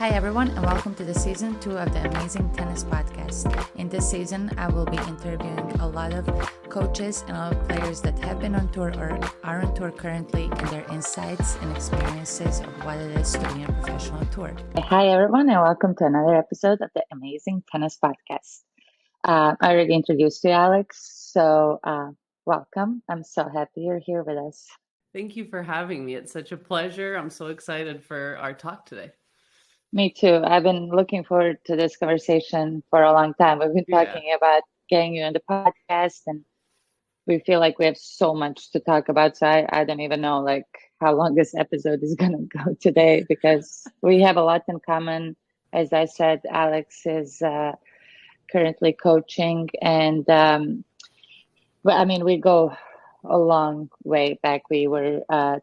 Hi everyone and welcome to the season 2 of the Emazing Tennis Podcast. In this season, I will be interviewing a lot of coaches and a lot of players that have been on tour or are on tour currently and their insights and experiences of what it is to be on a professional tour. Hi everyone and welcome to another episode of the Emazing Tennis Podcast. I already introduced you, Alex, so welcome. I'm so happy you're here with us. Thank you for having me. It's such a pleasure. I'm so excited for our talk today. Me too. I've been looking forward to this conversation for a long time. We've been talking about getting you on the podcast, and we feel like we have so much to talk about. So I don't even know like how long this episode is going to go today because we have a lot in common. As I said, Alex is currently coaching, and we go a long way back. We were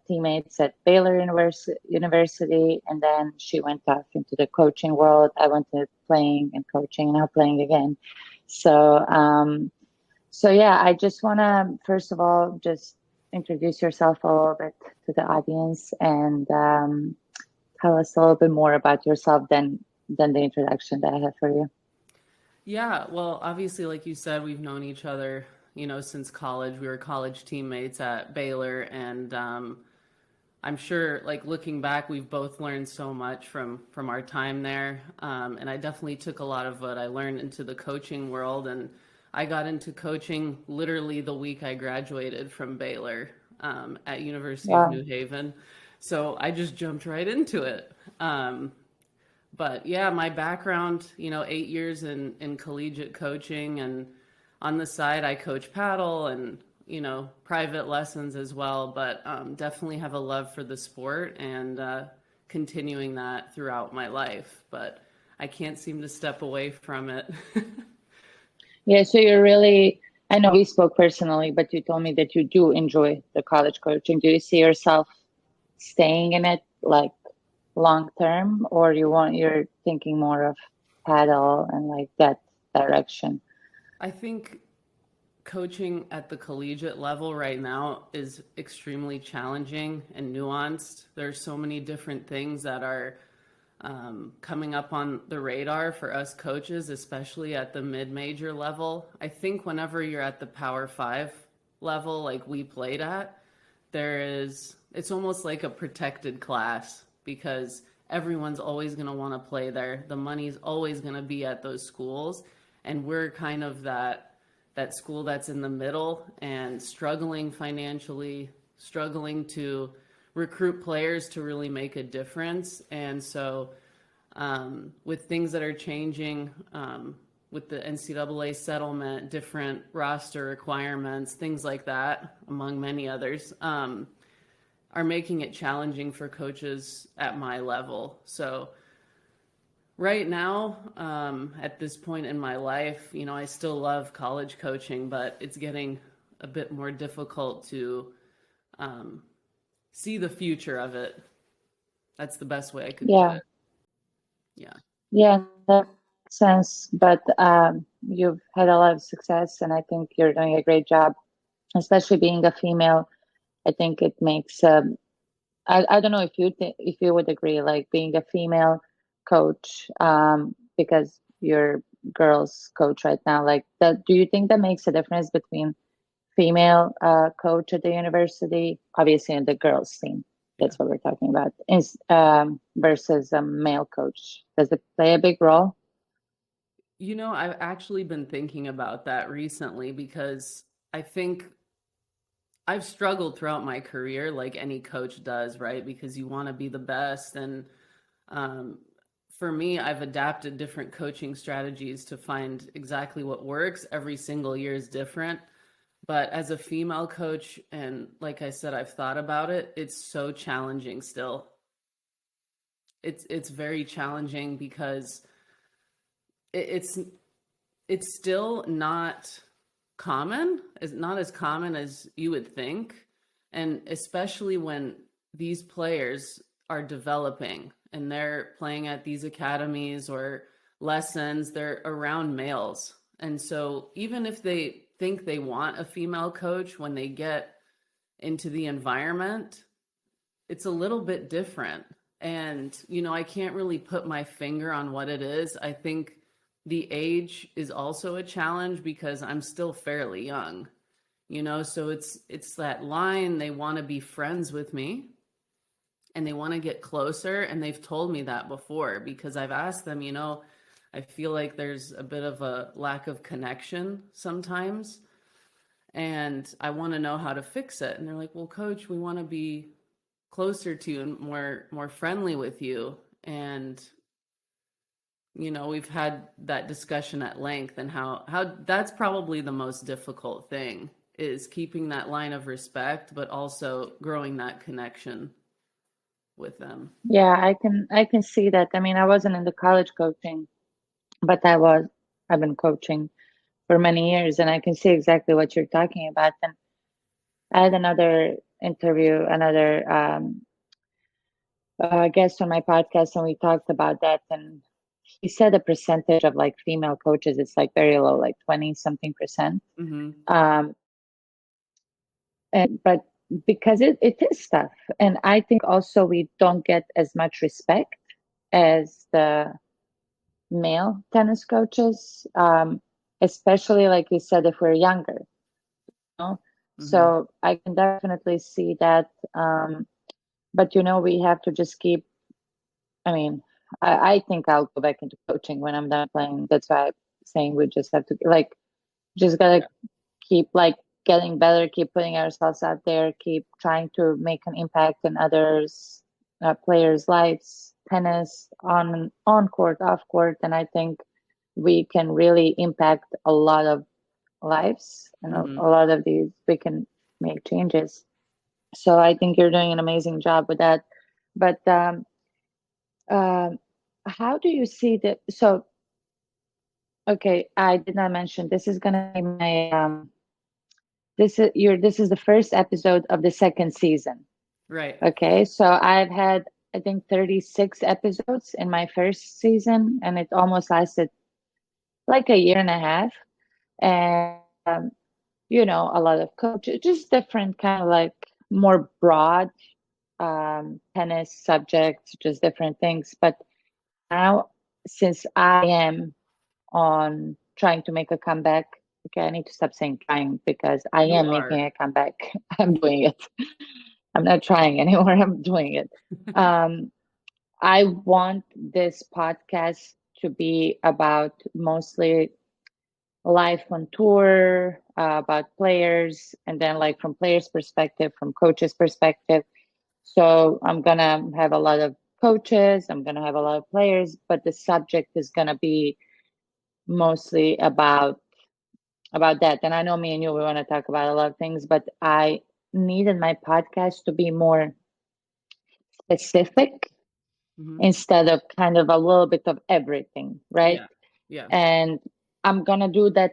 teammates at Baylor University, and then she went off into the coaching world. I went to playing and coaching, now playing again. So yeah, I just want to, first of all, just introduce yourself a little bit to the audience and tell us a little bit more about yourself than the introduction that I have for you. Yeah, well, obviously, like you said, we've known each other since college. We were college teammates at Baylor, and I'm sure, like looking back, we've both learned so much from our time there. And I definitely took a lot of what I learned into the coaching world, and I got into coaching literally the week I graduated from Baylor at University of New Haven. So I just jumped right into it. But yeah, my background, 8 years in collegiate coaching, and on the side, I coach paddle and, private lessons as well, but definitely have a love for the sport and continuing that throughout my life. But I can't seem to step away from it. Yeah, so you're really, I know we spoke personally, but you told me that you do enjoy the college coaching. Do you see yourself staying in it like long term, or you're thinking more of paddle and like that direction? I think coaching at the collegiate level right now is extremely challenging and nuanced. There's so many different things that are coming up on the radar for us coaches, especially at the mid-major level. I think whenever you're at the Power 5 level, like we played at, it's almost like a protected class because everyone's always going to want to play there. The money's always going to be at those schools. And we're kind of that school that's in the middle and struggling financially, struggling to recruit players to really make a difference. And so with things that are changing, with the NCAA settlement, different roster requirements, things like that, among many others, are making it challenging for coaches at my level. So right now, at this point in my life, I still love college coaching, but it's getting a bit more difficult to see the future of it. That's the best way I could put it. Yeah, that makes sense. But you've had a lot of success, and I think you're doing a great job, especially being a female. I think it makes, I don't know if you would agree, like being a female coach, because you're girls coach right now, like that, do you think that makes a difference between female coach at the university, obviously in the girls team, that's what we're talking about, is versus a male coach? Does it play a big role? I've actually been thinking about that recently because I think I've struggled throughout my career like any coach does, right? Because you want to be the best. And for me, I've adapted different coaching strategies to find exactly what works. Every single year is different. But as a female coach, and like I said, I've thought about it, it's so challenging still. It's very challenging because it's still not common. It's not as common as you would think. And especially when these players are developing and they're playing at these academies or lessons, they're around males. And so even if they think they want a female coach, when they get into the environment, it's a little bit different. And, I can't really put my finger on what it is. I think the age is also a challenge because I'm still fairly young, so it's that line. They want to be friends with me and they want to get closer. And they've told me that before because I've asked them, I feel like there's a bit of a lack of connection sometimes. And I want to know how to fix it. And they're like, well, coach, we want to be closer to you and more friendly with you. And we've had that discussion at length, and how that's probably the most difficult thing, is keeping that line of respect but also growing that connection with them. Yeah, I can see that. I mean, I wasn't in the college coaching, but I've been coaching for many years, and I can see exactly what you're talking about. And I had another interview, another guest on my podcast, and we talked about that. And he said the percentage of like female coaches is like very low, like 20 something percent. Mm-hmm. But because it is tough, and I think also we don't get as much respect as the male tennis coaches, especially like you said, if we're younger. Mm-hmm. So I can definitely see that. But we have to just keep. I mean, I think I'll go back into coaching when I'm done playing. That's why I'm saying we just have to just gotta keep getting better, keep putting ourselves out there, keep trying to make an impact in others, players' lives, tennis on court, off court, and I think we can really impact a lot of lives, and Mm-hmm. a lot of these we can make changes. So I think you're doing an amazing job with that. But how do you see that? So, okay, I did not mention this is gonna be my this is the first episode of the second season. Right. Okay, so I've had I think 36 episodes in my first season, and it almost lasted like a year and a half. And a lot of coaches, just different kind of like more broad tennis subjects, just different things. But now, since I am on trying to make a comeback, okay, I need to stop saying trying because I You am are. making a comeback. I'm doing it. I'm not trying anymore. I'm doing it. I want this podcast to be about mostly life on tour, about players, and then like from players' perspective, from coaches' perspective. So I'm gonna have a lot of coaches, I'm gonna have a lot of players, but the subject is gonna be mostly about that. And I know me and you, we want to talk about a lot of things, but I needed my podcast to be more specific Mm-hmm. instead of kind of a little bit of everything, right? Yeah. Yeah. And I'm gonna do that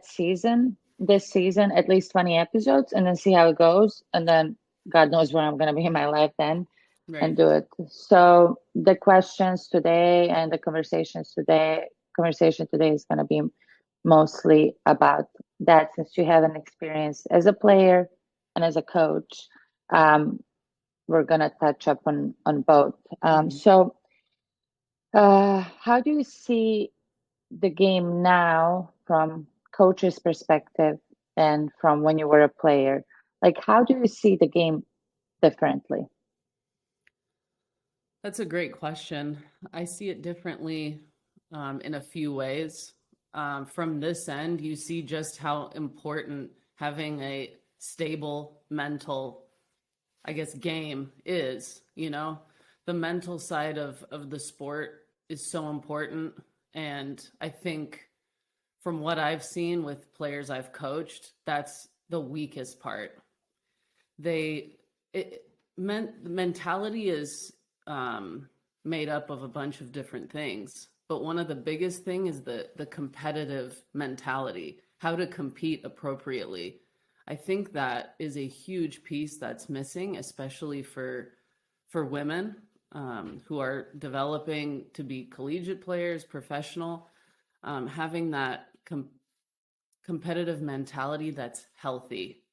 this season, at least 20 episodes, and then see how it goes. And then God knows where I'm gonna be in my life then Right. and do it. So the questions today and the conversation today is gonna be mostly about that, since you have an experience as a player and as a coach. We're gonna touch up on both. Mm-hmm. So how do you see the game now from coach's perspective and from when you were a player? Like, how do you see the game differently? That's a great question. I see it differently in a few ways. From this end, you see just how important having a stable mental, I guess, game is. The mental side of the sport is so important. And I think from what I've seen with players I've coached, that's the weakest part. They, mentality is made up of a bunch of different things, but one of the biggest thing is the competitive mentality, how to compete appropriately. I think that is a huge piece that's missing, especially for women who are developing to be collegiate players, professional, having that competitive mentality that's healthy.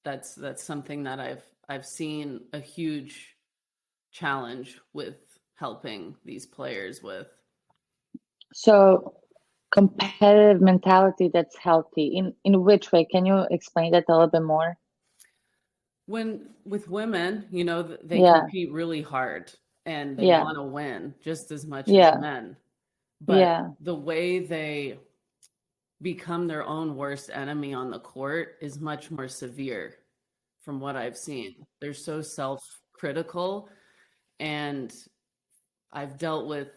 That's something that I've seen a huge challenge with helping these players with. So competitive mentality that's healthy. In which way? Can you explain that a little bit more? When with women, they compete really hard and they want to win just as much as men. But the way they become their own worst enemy on the court is much more severe from what I've seen. They're so self-critical, and I've dealt with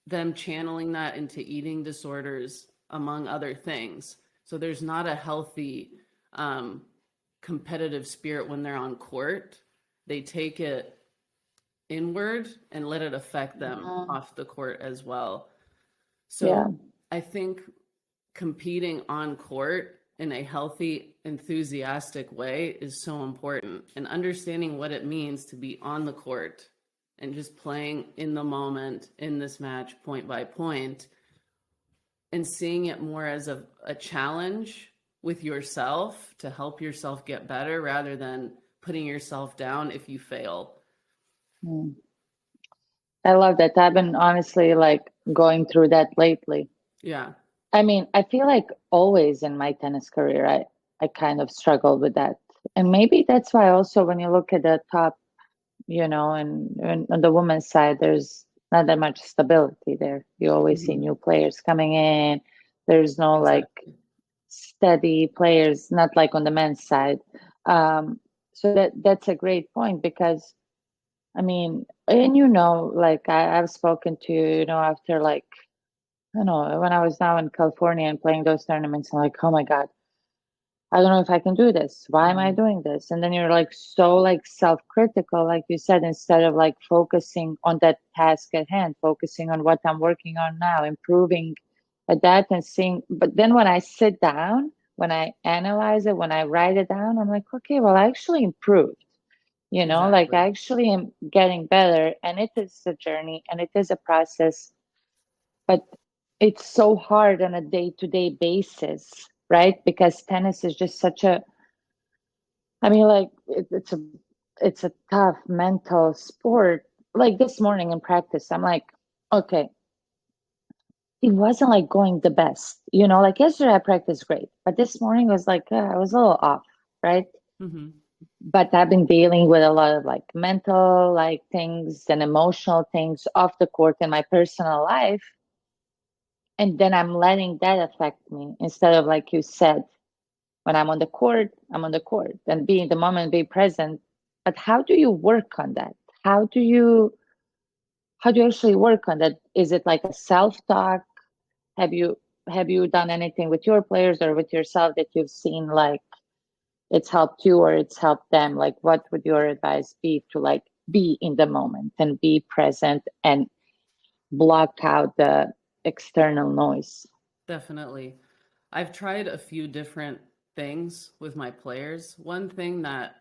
them channeling that into eating disorders, among other things. So there's not a healthy competitive spirit when they're on court. They take it inward and let it affect them off the court as well. So I think competing on court in a healthy, enthusiastic way is so important, and understanding what it means to be on the court and just playing in the moment in this match, point by point, and seeing it more as a challenge with yourself to help yourself get better rather than putting yourself down if you fail. I love that. I've been honestly going through that lately. Yeah. I mean, I feel like always in my tennis career, I kind of struggled with that. And maybe that's why also when you look at the top, and on the women's side, there's not that much stability there. You always see new players coming in. There's no steady players, not like on the men's side. So that's a great point, because I mean, and I've spoken to, after I don't know, when I was now in California and playing those tournaments, I'm like, oh my God, I don't know if I can do this. Why am I doing this? And then you're so self-critical, like you said, instead of focusing on that task at hand, focusing on what I'm working on now, improving at that and seeing. But then when I sit down, when I analyze it, when I write it down, I'm like, okay, well, I actually improved. I actually am getting better, and it is a journey and it is a process, but it's so hard on a day-to-day basis, right? Because tennis is just such a, I mean, it's a tough mental sport. Like this morning in practice, I'm like, okay, it wasn't going the best, yesterday I practiced great, but this morning was I was a little off, right? But I've been dealing with a lot of mental things and emotional things off the court in my personal life. And then I'm letting that affect me instead of, like you said, when I'm on the court, I'm on the court and be in the moment, be present. But how do you work on that? How do you actually work on that? Is it like a self-talk? Have you done anything with your players or with yourself that you've seen it's helped you or it's helped them? What would your advice be to be in the moment and be present and block out the external noise? Definitely. I've tried a few different things with my players. One thing that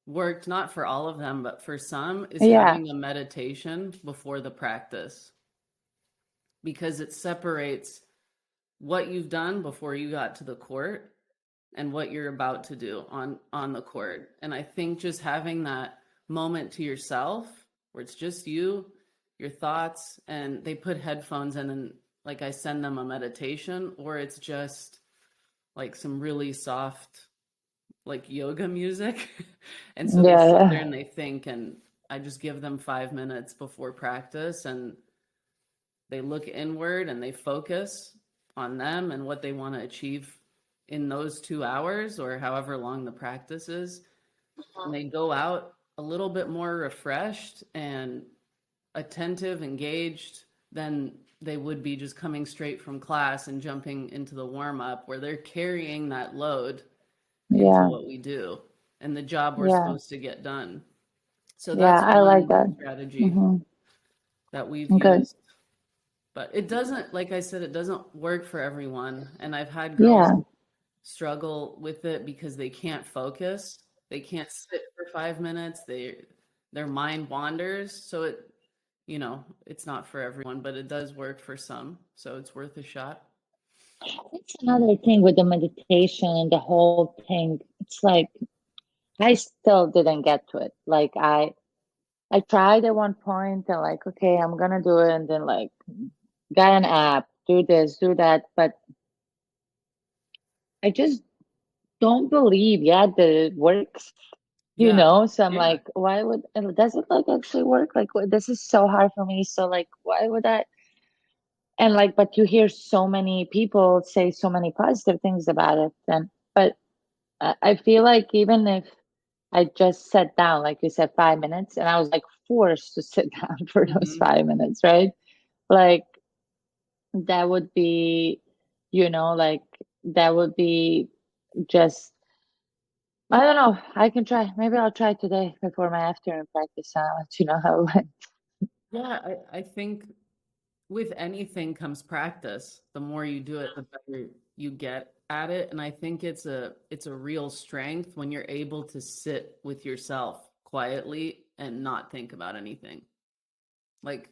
worked, not for all of them, but for some, is having a meditation before the practice, because it separates what you've done before you got to the court and what you're about to do on the court. And I think just having that moment to yourself where it's just you, your thoughts, and they put headphones in and I send them a meditation, or it's just some really soft yoga music. And so they sit there and they think, and I just give them 5 minutes before practice, and they look inward and they focus on them and what they want to achieve in those 2 hours or however long the practice is. And they go out a little bit more refreshed and attentive, engaged than they would be just coming straight from class and jumping into the warm-up, where they're carrying that load into what we do and the job we're supposed to get done. So that's I like that strategy that we've used. But it doesn't, like I said, it doesn't work for everyone. And I've had girls struggle with it because they can't focus. They can't sit for 5 minutes. Their mind wanders. So it's not for everyone, but it does work for some. So it's worth a shot. It's another thing with the meditation and the whole thing. It's I still didn't get to it. I tried at one point and like, okay, I'm gonna do it, and then like got an app, do this, do that, but I just don't believe yet that it works, Yeah. So I'm Yeah. like, why would and does it like actually work? Like this is so hard for me, so like why would I? And like, but you hear so many people say so many positive things about it, and but I feel like even if I just sat down, like you said, 5 minutes, and I was like forced to sit down for those Hmm. 5 minutes, right? Like that would be, like that would be just, I don't know. I can try. Maybe I'll try today before my afternoon practice. I'll let you know how it went. Yeah, I think with anything comes practice. The more you do it, the better you get at it. And I think it's a real strength when you're able to sit with yourself quietly and not think about anything. Like,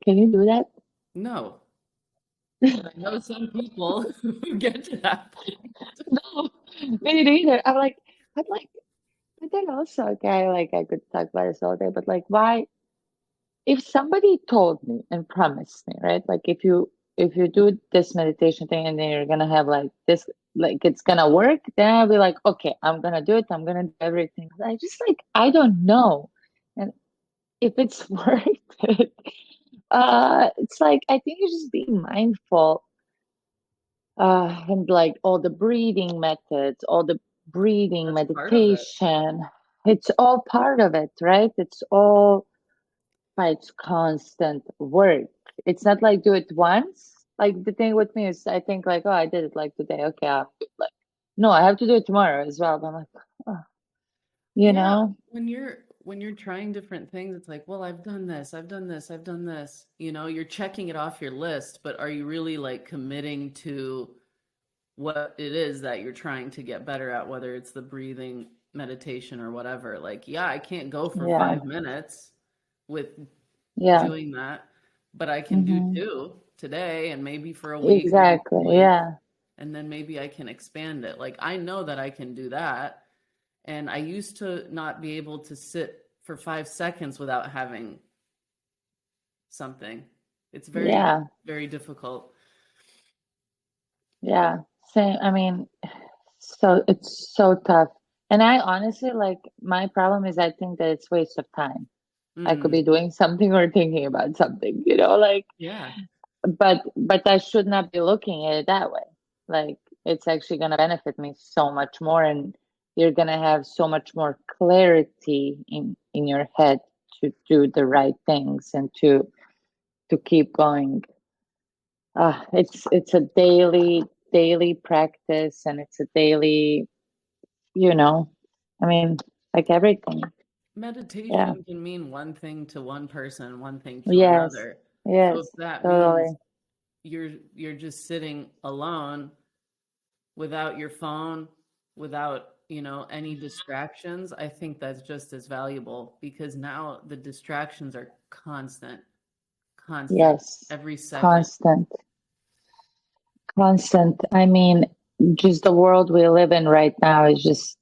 Can you do that? no. I know some people who get to that point. No, me neither. But like, but then also, okay, like I could talk about this all day, but like, why? If somebody told me and promised me, right? Like if you do this meditation thing and then you're gonna have like this, like it's gonna work, then I'll be like, okay, I'm gonna do it. I'm gonna do everything. But I just like I don't know, and if it's worth it, it's like I think you're just being mindful, and like all the breathing methods, all the breathing That's part of it. meditation, it's all part of it, right? It's all but it's constant work. It's not like do it once. Like the thing with me is I think like, oh, I did it like today. Okay, I'll do it like no, I have to do it tomorrow as well. But I'm like, oh, you Yeah, know? when you're trying different things, it's like, well, I've done this, I've done this, I've done this. You're checking it off your list, but are you really like committing to what it is that you're trying to get better at, whether it's the breathing meditation or whatever? Like, yeah, I can't go for Yeah. 5 minutes with Yeah. doing that, but I can do Hmm. two today and maybe for a week, maybe Exactly. 2 weeks, Yeah. and then maybe I can expand it. Like, I know that I can do that. And I used to not be able to sit for 5 seconds without having something. It's very, Yeah. very difficult. Yeah. Same. I mean, so it's so tough. And I honestly like my problem is I think that it's waste of time. I could be Mm, doing something or thinking about something, like yeah. but I should not be looking at it that way. Like it's actually going to benefit me so much more, and you're going to have so much more clarity in your head to do the right things and to keep going. It's a daily practice, and it's a daily, you know, I mean, like everything. Yeah. Meditation can mean one thing to one person, one thing to Yes. another. So if Yes. that means Totally. you're just sitting alone without your phone, without, any distractions, I think that's just as valuable because now the distractions are constant, constant, Yes. every second. Constant. Constant. I mean, just the world we live in right now is just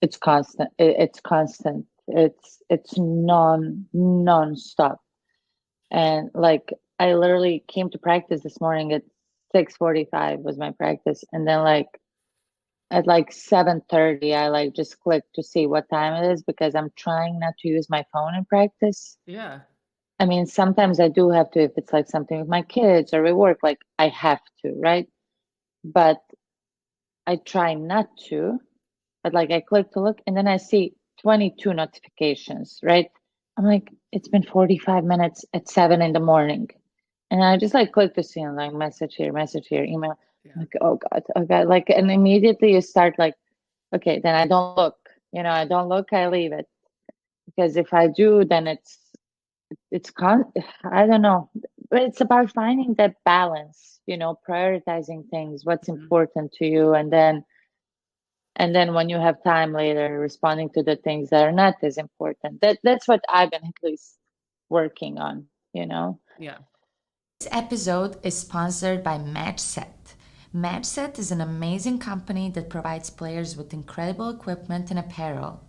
it's constant. It's constant. It's non-stop. And like I literally came to practice this morning at 6:45 was my practice. And then like at like 7:30 I like just clicked to see what time it is because I'm trying not to use my phone in practice. Yeah. I mean, sometimes I do have to if it's like something with my kids or with work, like I have to, right? But I try not to, but like I click to look and then I see 22 notifications, right? I'm like, it's been 45 minutes at 7 in the morning. And I just like click to see and like message here, email. I'm Yeah. like, oh God, oh God. Like, and immediately you start like, okay, then I don't look, I don't look, I leave it. Because if I do, then it's I don't know, but it's about finding that balance, prioritizing things, what's Mhm. important to you, and then when you have time later, responding to the things that are not as important. That's what I've been at least working on. Yeah. This episode is sponsored by MatchSet. MatchSet is an amazing company that provides players with incredible equipment and apparel.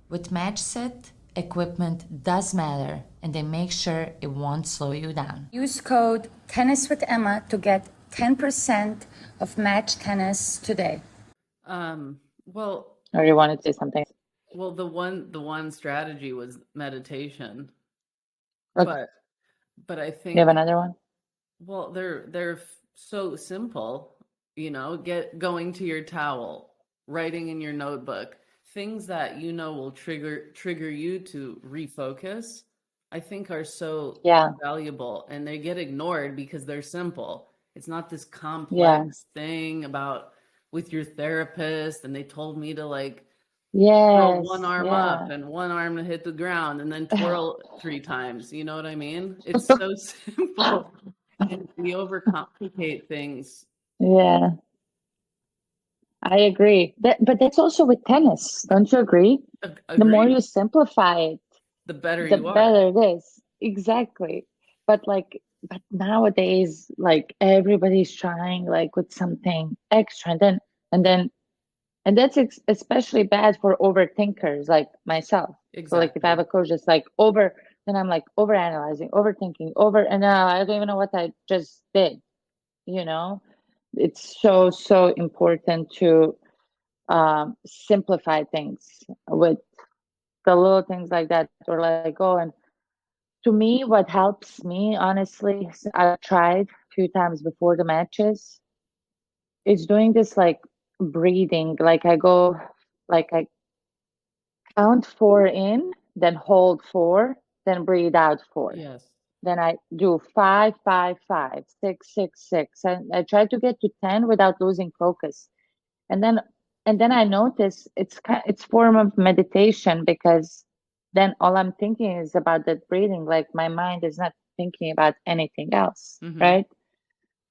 With MatchSet, equipment does matter, and they make sure it won't slow you down. Use code Tennis with Emma to get 10% of Match Tennis today. Well, or you want to say something? Well, the one strategy was meditation, Okay. but I think You have another one? well, they're so simple, going to your towel, writing in your notebook, things that will trigger you to refocus, I think are so valuable, and they get ignored because they're simple. It's not this complex thing about with your therapist, and they told me to throw one arm up and one arm to hit the ground and then twirl 3 times. You know what I mean? It's so simple. And we overcomplicate things. Yeah, I agree. But that's also with tennis. Don't you agree? The more you simplify it, the better it is. Exactly. But nowadays, everybody's trying with something extra, and that's especially bad for overthinkers like myself. Exactly. So if I have a coach that's then I'm overanalyzing, overthinking, and now I don't even know what I just did. It's so important to simplify things with the little things like that, or and to me, what helps me, honestly, I've tried a few times before the matches, is doing this breathing. I count 4 in, then hold 4, then breathe out 4. Yes. Then I do 5, 5, 5, 6, 6, 6, and I try to get to 10 without losing focus. And then I notice it's form of meditation, because then all I'm thinking is about that breathing. My mind is not thinking about anything else, right?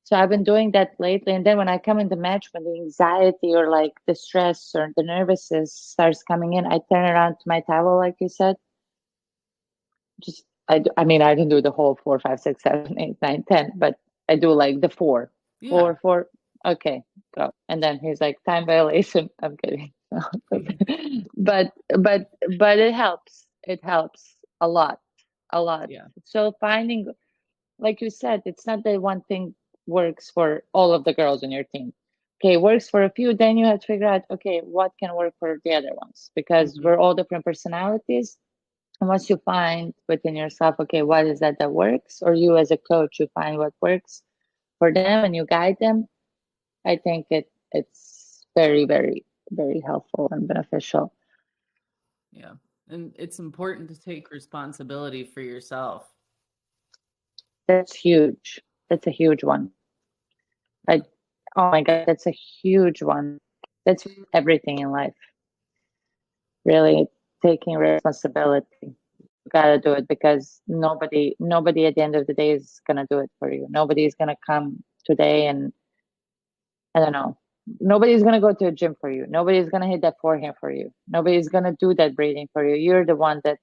So I've been doing that lately. And then when I come in the match, when the anxiety or the stress or the nervousness starts coming in, I turn around to my towel, like you said. I mean, I didn't do the whole 4, 5, 6, 7, 8, 9, 10, but I do the 4. Yeah. 4, 4. Okay, go. And then he's like, time violation. I'm kidding. but it helps. It helps a lot. Yeah. So finding, like you said, it's not that one thing works for all of the girls on your team. Okay, works for a few, then you have to figure out, okay, what can work for the other ones, because we're all different personalities. And once you find within yourself, okay, what is that works, or you as a coach, you find what works for them and you guide them, I think it's very, very, very helpful and beneficial. Yeah. And it's important to take responsibility for yourself. That's huge. That's a huge one. Oh my God, that's a huge one. That's everything in life. Really taking responsibility. You gotta do it, because nobody at the end of the day is gonna do it for you. Nobody's gonna come today and I don't know. Nobody's gonna go to a gym for you. Nobody's gonna hit that forehand for you. Nobody's gonna do that breathing for you. You're the one that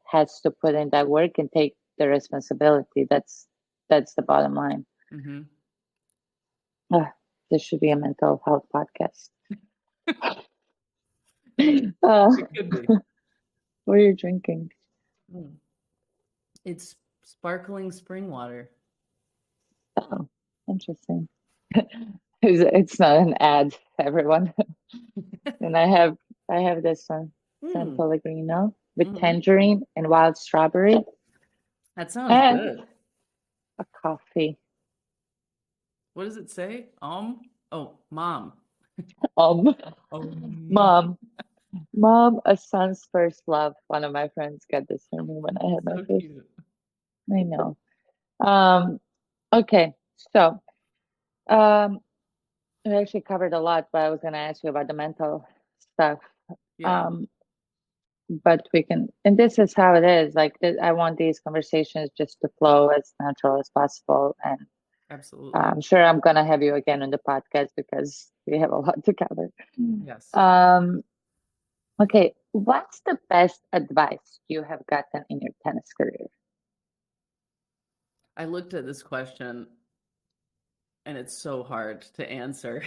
has to put in that work and take the responsibility. That's the bottom line. This should be a mental health podcast. It could be. What are you drinking? It's sparkling spring water. Oh, interesting. It's not an ad, everyone. And I have this one, San Pellegrino with tangerine and wild strawberry. That sounds good. A coffee. What does it say? Oh, mom. Mom, a son's first love. One of my friends got this for me when I had my first. Cute. I know. Okay, so we actually covered a lot, but I was going to ask you about the mental stuff. Yeah. But we can, and this is how it is. I want these conversations just to flow as natural as possible. And absolutely, I'm sure I'm going to have you again on the podcast because we have a lot to cover. Yes. Okay, what's the best advice you have gotten in your tennis career? I looked at this question and it's so hard to answer.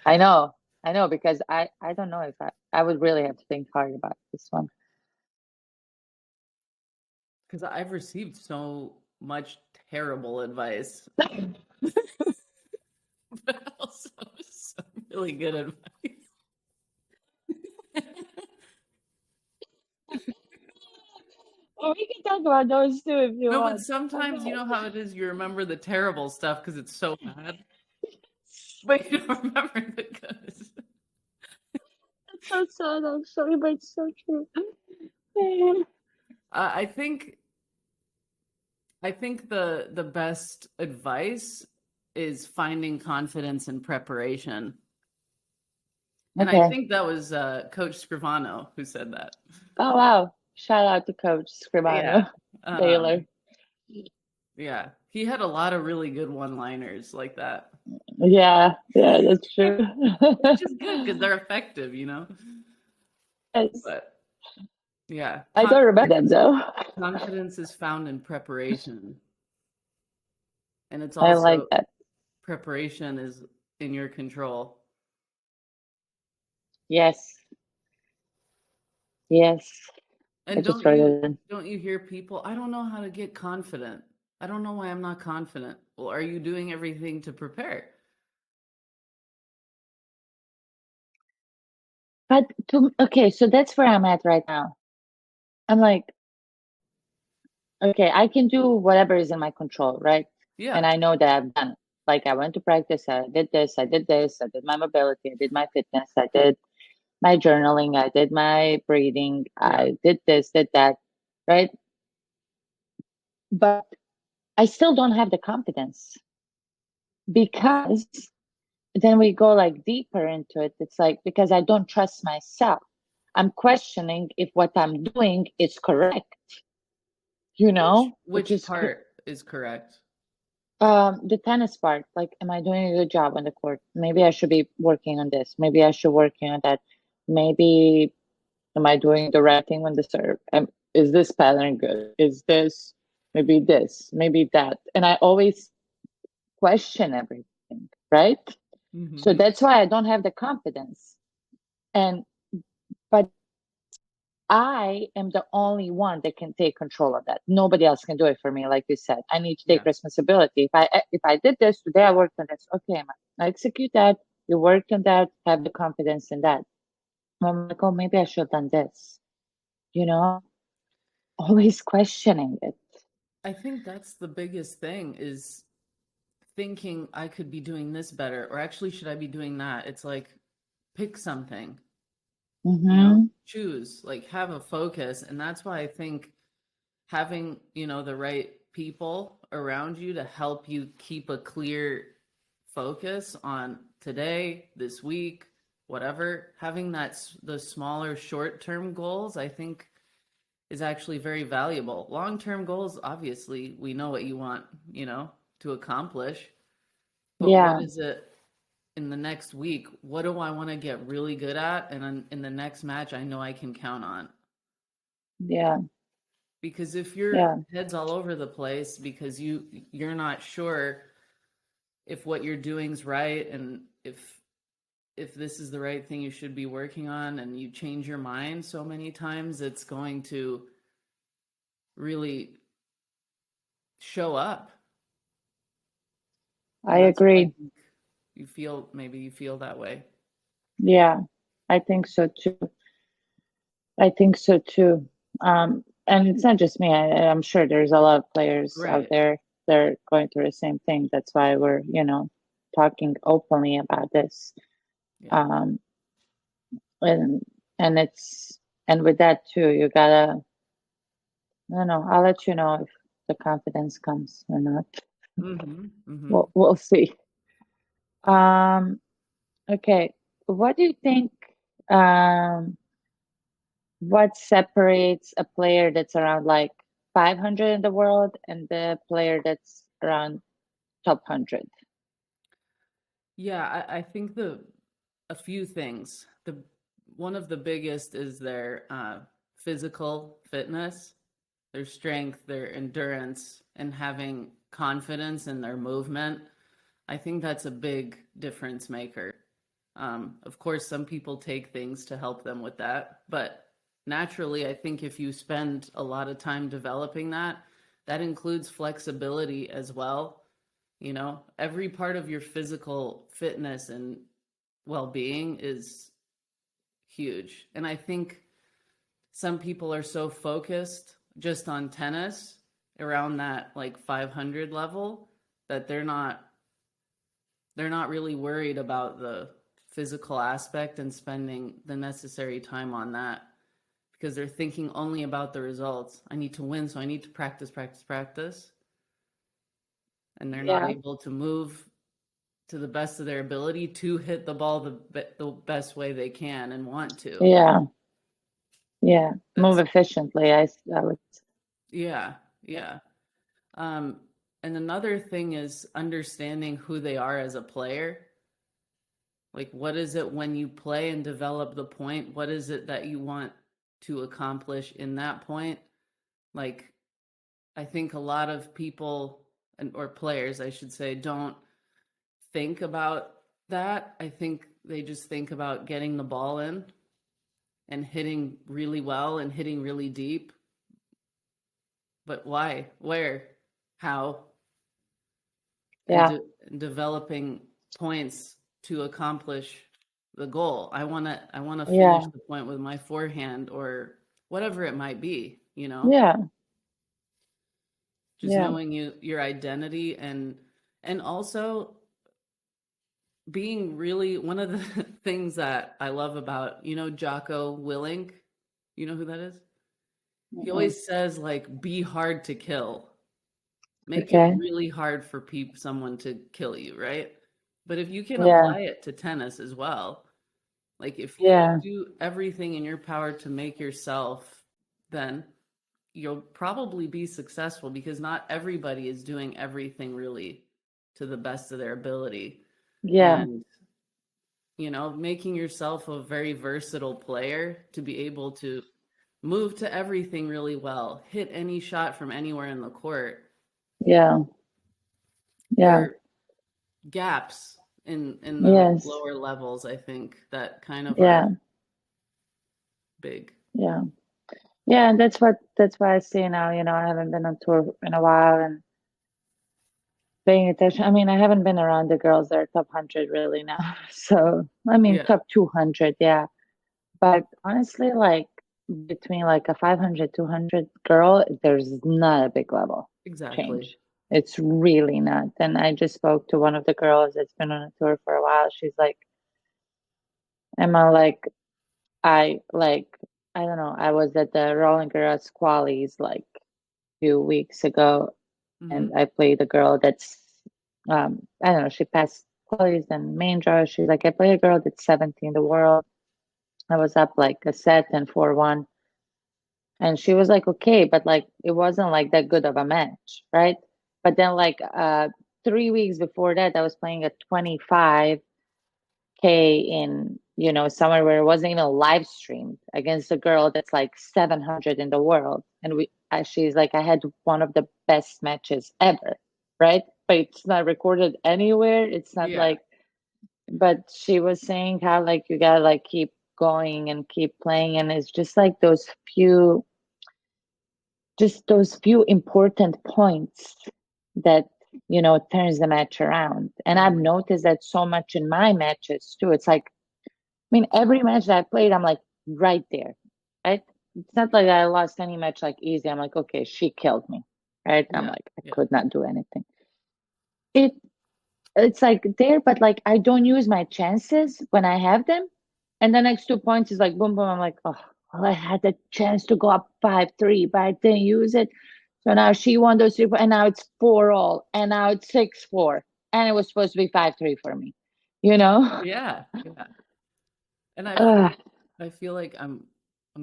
I know, because I don't know if I would really have to think hard about this one. Because I've received so much terrible advice, but also some really good advice. Well, we can talk about those too if you No, want. but sometimes you know how it is. You remember the terrible stuff because it's so bad, but you don't remember the good. It's so sad, actually, but it's so true. I think the best advice is finding confidence in preparation. And I think that was Coach Scrivano who said that. Oh, wow. Shout out to Coach Scrivano Taylor. Yeah, he had a lot of really good one-liners like that. Yeah, that's true. Which is good because they're effective, you know? Yes. But yeah. I don't remember them though. Confidence is found in preparation. And it's I also like that. Preparation is in your control. Yes. And don't you hear people, I don't know how to get confident. I don't know why I'm not confident. Well, are you doing everything to prepare? But okay, so that's where I'm at right now. I'm like, okay, I can do whatever is in my control, right? Yeah. And I know that I've done it. Like I went to practice, I did this, I did my mobility, I did my fitness, I did my journaling, I did my breathing, I did this, did that, right? But I still don't have the confidence because then we go like deeper into it. It's like, because I don't trust myself. I'm questioning if what I'm doing is correct. You know? Which part is correct? The tennis part. Like, am I doing a good job on the court? Maybe I should be working on this. Maybe I should working on that. Maybe am I doing the right thing on the serve? Is this pattern good? Is this maybe that? And I always question everything, right? Mm-hmm. So that's why I don't have the confidence. But I am the only one that can take control of that. Nobody else can do it for me. Like you said, I need to take responsibility. If I did this today, I worked on this. Okay, I execute that. You worked on that. Have the confidence in that. I'm like, oh, maybe I should have done this. You know, always questioning it. I think that's the biggest thing is thinking I could be doing this better, or actually, should I be doing that? It's like, pick something. Mm-hmm. You know, choose, like have a focus. And that's why I think having, the right people around you to help you keep a clear focus on today, this week, whatever, having the smaller short-term goals, I think is actually very valuable. Long-term goals, obviously, we know what you want, to accomplish. But what is it in the next week? What do I want to get really good at? And in the next match, I know I can count on. Yeah. Because if your head's all over the place because you're not sure if what you're doing's right and if this is the right thing you should be working on, and you change your mind so many times, it's going to really show up. I agree. You feel that way. Yeah, I think so too. And it's not just me. I'm sure there's a lot of players out there that are going through the same thing. That's why we're, talking openly about this. Yeah. And with that too, you gotta, I don't know, I'll let you know if the confidence comes or not. Mm-hmm. Mm-hmm. We'll see. Okay. What do you think, what separates a player that's around like 500 in the world and the player that's around top 100? Yeah, I think a few things. One of the biggest is their physical fitness, their strength, their endurance, and having confidence in their movement. I think that's a big difference maker. Of course, some people take things to help them with that, but naturally, I think if you spend a lot of time developing that, that includes flexibility as well. You know, every part of your physical fitness and well-being is huge. And I think some people are so focused just on tennis around that like 500 level that they're not really worried about the physical aspect and spending the necessary time on that, because they're thinking only about the results. I need to win, so I need to practice. And they're not able to move to the best of their ability to hit the ball the best way they can and want to. Yeah. Move efficiently. I would. Yeah. And another thing is understanding who they are as a player. Like, what is it when you play and develop the point? What is it that you want to accomplish in that point? Like, I think a lot of people, or players, I should say, don't think about that. I think they just think about getting the ball in and hitting really well and hitting really deep. But why? Where? How? And developing points to accomplish the goal. I want to finish the point with my forehand or whatever it might be, you know? Yeah. Just knowing your identity and also being really, one of the things that I love about, you know, Jocko Willink, you know who that is? He always says, like, be hard to kill. Make it really hard for someone to kill you, right? But if you can apply it to tennis as well, like if you do everything in your power to make yourself, then you'll probably be successful, because not everybody is doing everything really to the best of their ability. And, you know, making yourself a very versatile player to be able to move to everything really well, hit any shot from anywhere in the court. There are gaps in the lower levels, I think, that kind of are big. And that's why I see now, you know, I haven't been on tour in a while and paying attention. I mean, I haven't been around the girls that are top 100 really now. So, I mean, top 200, But honestly, like between like a 500, 200 girl, there's not a big level change. It's really not. And I just spoke to one of the girls that's been on a tour for a while. She's like, Emma, I don't know. I was at the Roland Garros qualies like a few weeks ago, and I played a girl that's, I don't know, she passed qualies and main draw. She's like, I played a girl that's 70 in the world. I was up like a set and 4-1. And she was like, okay, but like, it wasn't like that good of a match, right? But then like 3 weeks before that, I was playing a 25K in, you know, somewhere where it wasn't even live streamed against a girl that's like 700 in the world. And she's like, I had one of the best matches ever, right? But it's not recorded anywhere. It's not like, but she was saying how like you gotta like keep going and keep playing. And it's just like those few important points that, you know, turns the match around. And I've noticed that so much in my matches too. It's like, I mean, every match that I played, I'm like right there, right? It's not like I lost any match like easy. I'm like, okay, she killed me, right? I'm like, I could not do anything. It's like there, but like I don't use my chances when I have them. And the next 2 points is like boom, boom. I'm like, oh, well, I had the chance to go up 5-3, but I didn't use it. So now she won those 3, and now it's 4-all, and now it's 6-4, and it was supposed to be 5-3 for me, you know? Yeah. And I feel like I'm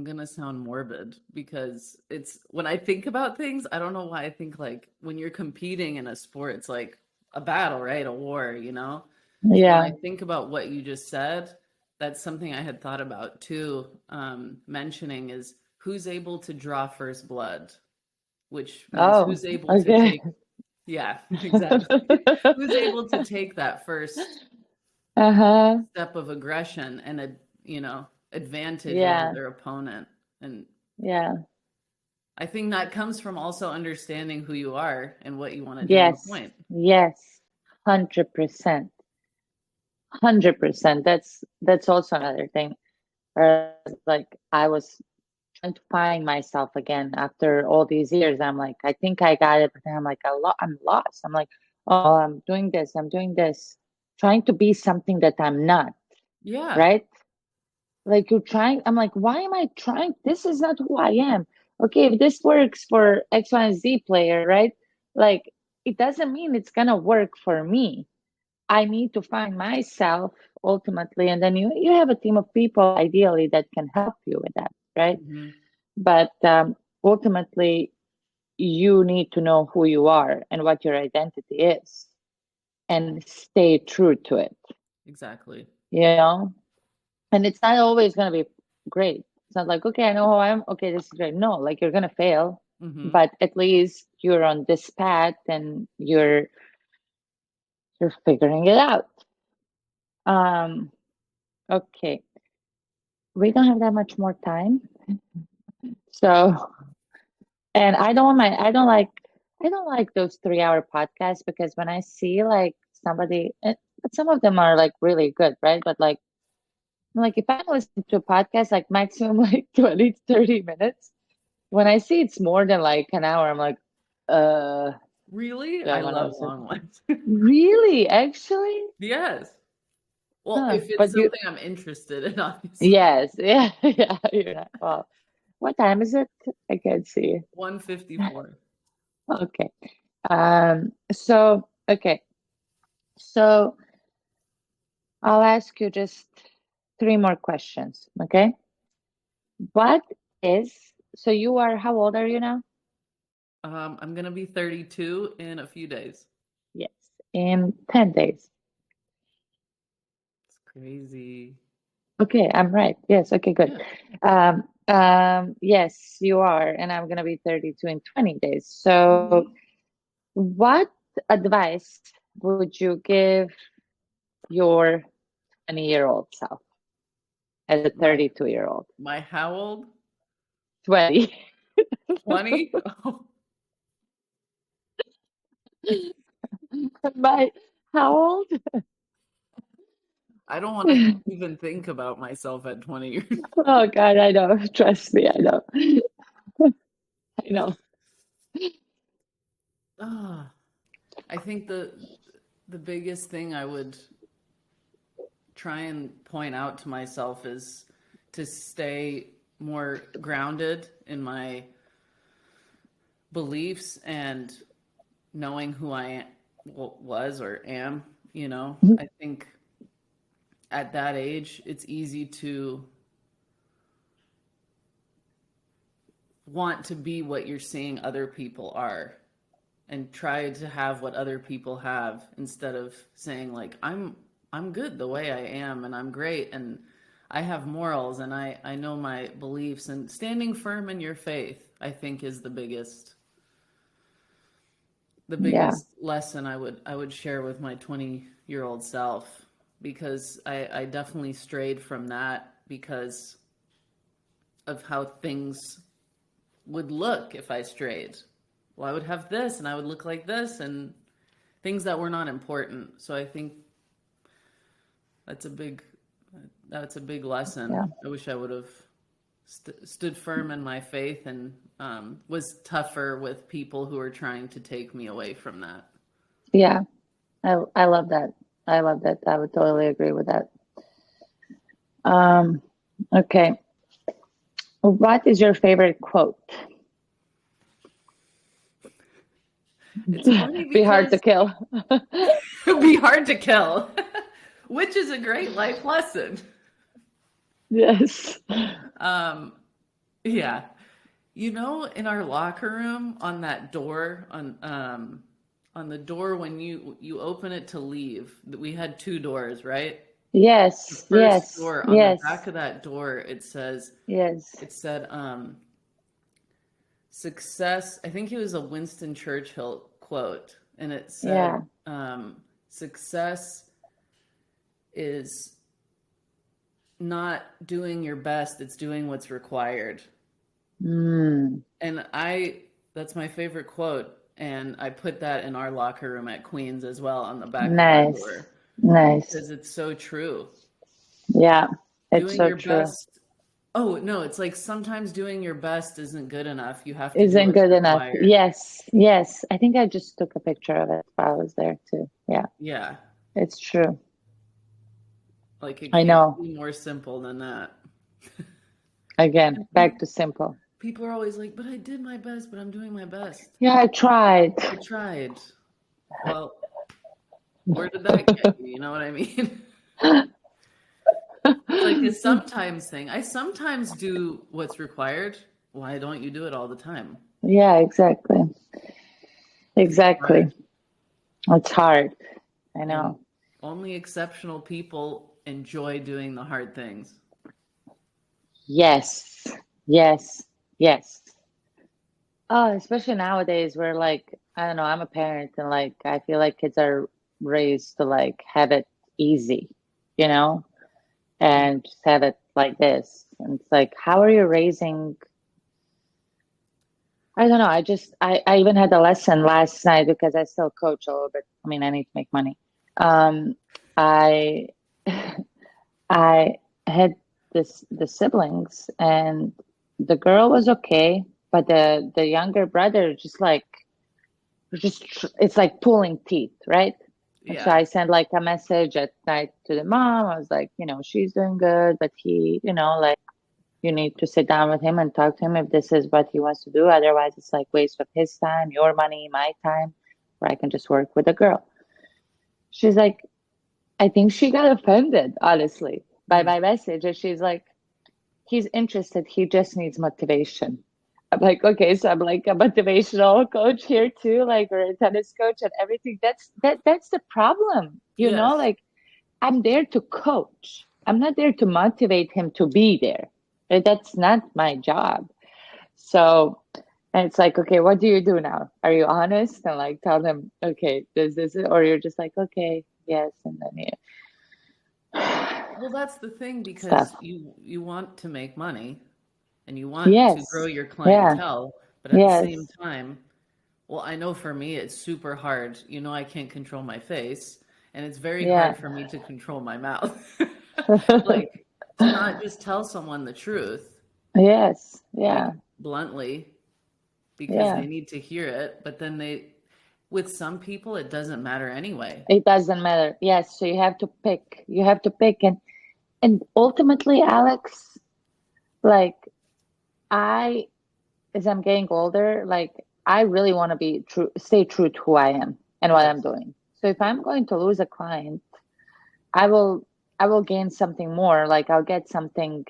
gonna sound morbid, because it's, when I think about things, I don't know why I think like when you're competing in a sport, it's like a battle, right? A war, you know? Yeah. When I think about what you just said, that's something I had thought about too, mentioning is who's able to draw first blood, which means who's able to take, exactly. Who's able to take that first step of aggression and, you know, advantage over their opponent. And Yeah. I think that comes from also understanding who you are and what you want to do on the Yes. point. Yes. 100%. 100%. That's also another thing. Like I was trying to find myself again after all these years. I'm like, I think I got it, but then I'm like, I'm lost. I'm like, oh, I'm doing this, trying to be something that I'm not, Yeah. right? Like you're trying, I'm like, why am I trying? This is not who I am. Okay, if this works for X, Y, and Z player, right? Like it doesn't mean it's gonna work for me. I need to find myself ultimately, and then you have a team of people ideally that can help you with that, right? Mm-hmm. But ultimately, you need to know who you are and what your identity is, and stay true to it. Exactly. You know, and it's not always going to be great. It's not like, okay, I know who I am. Okay, this is great. No, like you're going to fail, Mm-hmm. but at least you're on this path and you're figuring it out. Okay, we don't have that much more time, so and I don't like those 3 hour podcasts because when I see like somebody, but some of them are like really good, right? But like if I'm listening to a podcast, like maximum like 20 to 30 minutes, when I see it's more than like an hour, I'm like, Really? do I I want to love listen? long ones. Really? Actually? Yes. Well, Huh. if it's But you, something I'm interested in, obviously. yes, yeah, yeah, you're not. Well, what time is it? I can't see. 154. Okay. Okay. So I'll ask you just three more questions. Okay. What is, so you are, how old are you now? I'm gonna be 32 in a few days. Yes. In 10 days. It's crazy. Okay, I'm right. Yes. Okay, good. Yeah. Yes, you are. And I'm going to be 32 in 20 days. So, what advice would you give your 20-year-old self as a My 32-year-old? my how old? 20. 20? My, how old? I don't want to even think about myself at 20 years. Oh God, I know. Trust me, I know. I know. Ah, I think the biggest thing I would try and point out to myself is to stay more grounded in my beliefs and knowing who I was or am, you know. I think at that age, it's easy to want to be what you're seeing other people are and try to have what other people have instead of saying like I'm good the way I am and I'm great and I have morals and I know my beliefs and standing firm in your faith I think is the Yeah. biggest lesson I would share with my 20-year-old self because I definitely strayed from that because of how things would look if I strayed. Well, I would have this and I would look like this and things that were not important. So I think that's a big that's a big lesson. Yeah. I wish I would have stood firm in my faith and was tougher with people who are trying to take me away from that. Yeah. I love that. I love that. I would totally agree with that. Um, okay. What is your favorite quote? It's funny Be hard to because kill. it'd be hard to kill, which is a great life lesson. Yes. Yeah. You know, in our locker room on that door on the door when you open it to leave, we had two doors, right? The Yes. first Yes. door on the back Yes. of that door Yes. it said success. I think it was a Winston Churchill quote and it said Yeah. success is not doing your best, it's doing what's required. Mm. And that's my favorite quote. And I put that in our locker room at Queens as well on the back of our Nice. door. Nice. Because it's so true. Yeah, it's Doing so your true. best. Oh, no, it's like sometimes doing your best isn't good enough. You have to do Isn't what's good enough. required. Yes. I think I just took a picture of it while I was there too. Yeah. Yeah. It's true. Like it I can't know. be more simple than that. Again, back to simple. People are always like, but I did my best, but I'm doing my best. Yeah, I tried. Well, where did that get you? You know what I mean? It's like a sometimes thing. I sometimes do what's required. Why don't you do it all the time? Yeah, exactly. Exactly. It's hard. I know. And only exceptional people enjoy doing the hard things. Yes. Oh, especially nowadays where like, I don't know, I'm a parent and like I feel like kids are raised to like have it easy, you know, and just have it like this. And it's like, how are you raising? I don't know. I even had a lesson last night because I still coach a little bit. I mean, I need to make money. I I had the siblings and the girl was okay, but the younger brother it's like pulling teeth, right? And so Yeah. I sent like a message at night to the mom. I was like, she's doing good, but he, like you need to sit down with him and talk to him if this is what he wants to do. Otherwise, it's like waste of his time, your money, my time, where I can just work with a girl. She's like, I think she got offended, honestly, by my message. And she's like, he's interested. He just needs motivation. I'm like, okay, so I'm like a motivational coach here too, like, or a tennis coach and everything. That's the problem, Yes. like I'm there to coach. I'm not there to motivate him to be there. That's not my job. So, and it's like, okay, what do you do now? Are you honest and like tell them, okay, this, or you're just like, okay, yes, and then Well, that's the thing because stuff. you want to make money and you want to Yes. grow your clientele, but at Yes. the same time, well, I know for me it's super hard. I can't control my face, and it's very hard for me to control my mouth. Like to not just tell someone the truth. Yes. Yeah. Like, bluntly, because they need to hear it, but then with some people it doesn't matter anyway. It doesn't matter. Yes, so you have to pick. And ultimately, Alex, like as I'm getting older, like I really want to stay true to who I am and what I'm doing. So if I'm going to lose a client, I will gain something more. Like I'll get somebody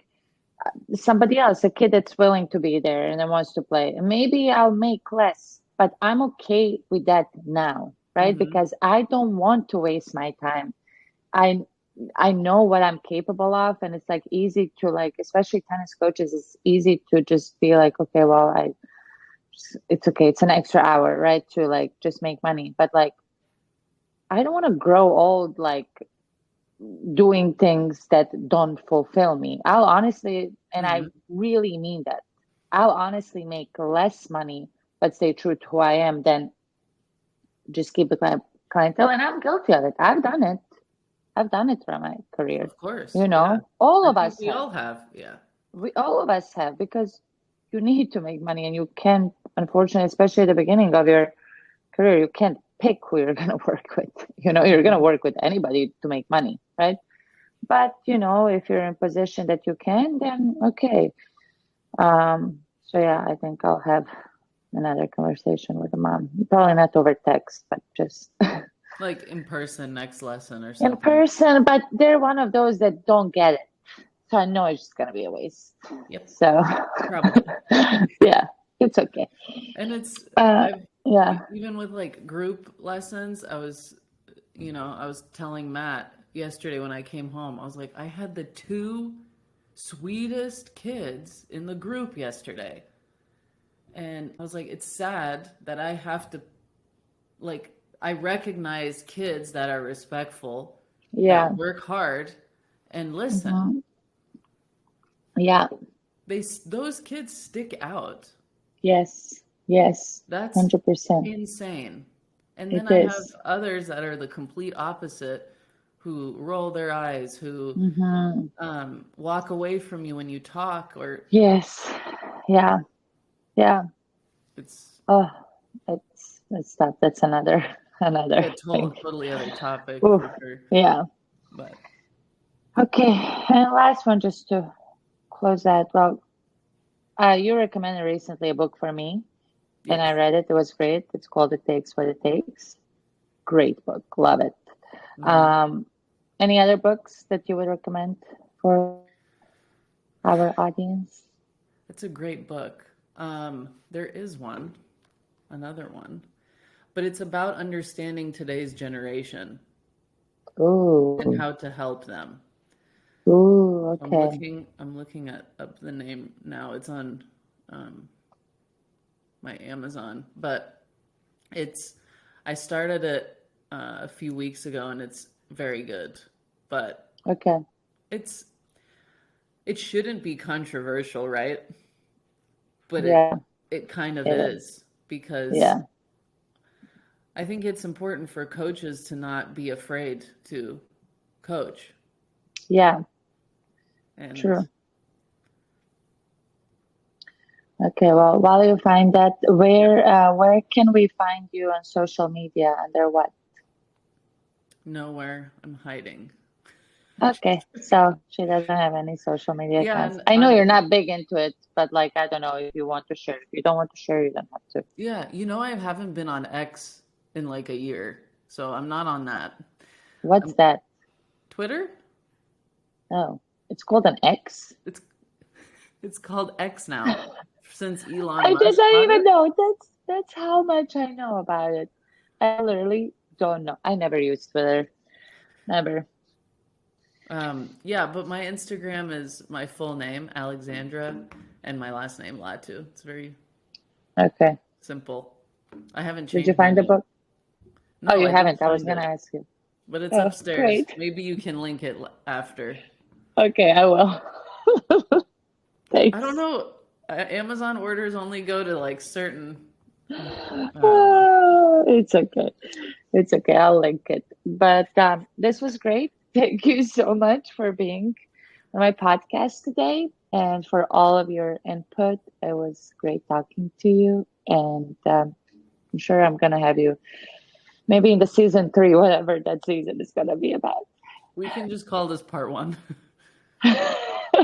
else, a kid that's willing to be there and that wants to play. And maybe I'll make less, but I'm okay with that now, right? Mm-hmm. Because I don't want to waste my time. I know what I'm capable of, and it's like easy to like, especially tennis coaches, it's easy to just be like, okay, well, it's okay. It's an extra hour, right? To like just make money. But like, I don't want to grow old, like doing things that don't fulfill me. I'll honestly, and I really mean that, I'll honestly make less money, but stay true to who I am than just keep the clientele. And I'm guilty of it. I've done it throughout my career. Of course. All of us we all have. Yeah. All of us have, because you need to make money and you can't, unfortunately, especially at the beginning of your career, you can't pick who you're going to work with. You're going to work with anybody to make money, right? But, if you're in a position that you can, then okay. So yeah, I think I'll have another conversation with the mom. Probably not over text, but just like in person next lesson or something. In person, but they're one of those that don't get it. So I know it's just going to be a waste. Yep. So probably. Yeah, it's okay. And it's even with like group lessons, I was telling Matt yesterday when I came home, I was like, I had the two sweetest kids in the group yesterday. And I was like, it's sad that I have to, like, I recognize kids that are respectful, that work hard and listen. Yeah. those kids stick out. Yes, That's 100%. insane. And then I have others that are the complete opposite, who roll their eyes, who walk away from you when you talk, or yes, yeah. It's tough. That's another thing. Totally other topic. Oof, for sure. Yeah. But Okay, and last one, just to close that. Well, you recommended recently a book for me, and I read it. It was great. It's called "It Takes What It Takes." Great book, love it. Any other books that you would recommend for our audience? It's a great book. There is another one, but it's about understanding today's generation and how to help them. Ooh, okay. I'm looking up the name now. It's on my Amazon, but I started it a few weeks ago, and it's very good. But okay, it shouldn't be controversial, right? But it kind of is, because I think it's important for coaches to not be afraid to coach. Yeah. And true. Okay, well, while you find that, where can we find you on social media? Under what? Nowhere. I'm hiding. Okay, so she doesn't have any social media accounts. I know you're not big into it, but like, I don't know if you want to share. If you don't want to share, you don't have to. Yeah, I haven't been on X in like a year, so I'm not on that. What's that? Twitter? Oh, it's called an X? It's called X now, since Elon I Musk didn't even know. That's how much I know about it. I literally don't know. I never used Twitter. Never. Yeah, but my Instagram is my full name, Alexandra, and my last name, Leatu. It's very simple. I haven't changed. Did you find the book? No, you I haven't. I was going to ask you. But it's upstairs. Great. Maybe you can link it after. Okay, I will. Thanks. I don't know. Amazon orders only go to like certain. It's okay. It's okay. I'll link it. But this was great. Thank you so much for being on my podcast today and for all of your input. It was great talking to you. And I'm sure I'm going to have you maybe in the season 3, whatever that season is going to be about. We can just call this part 1.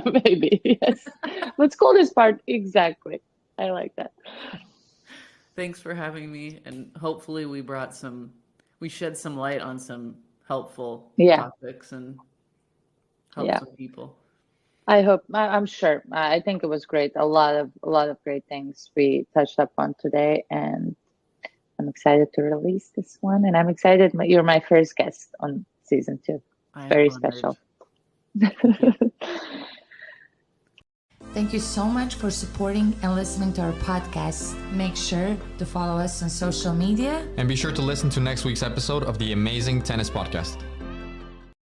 Maybe, yes. Let's call this part exactly. I like that. Thanks for having me. And hopefully we shed some light on some helpful topics and help some people. I hope. I'm sure. I think it was great. A lot of great things we touched up on today, and I'm excited to release this one. And I'm excited. You're my first guest on season 2. Very special. Thank you so much for supporting and listening to our podcast. Make sure to follow us on social media. And be sure to listen to next week's episode of the Emazing Tennis Podcast.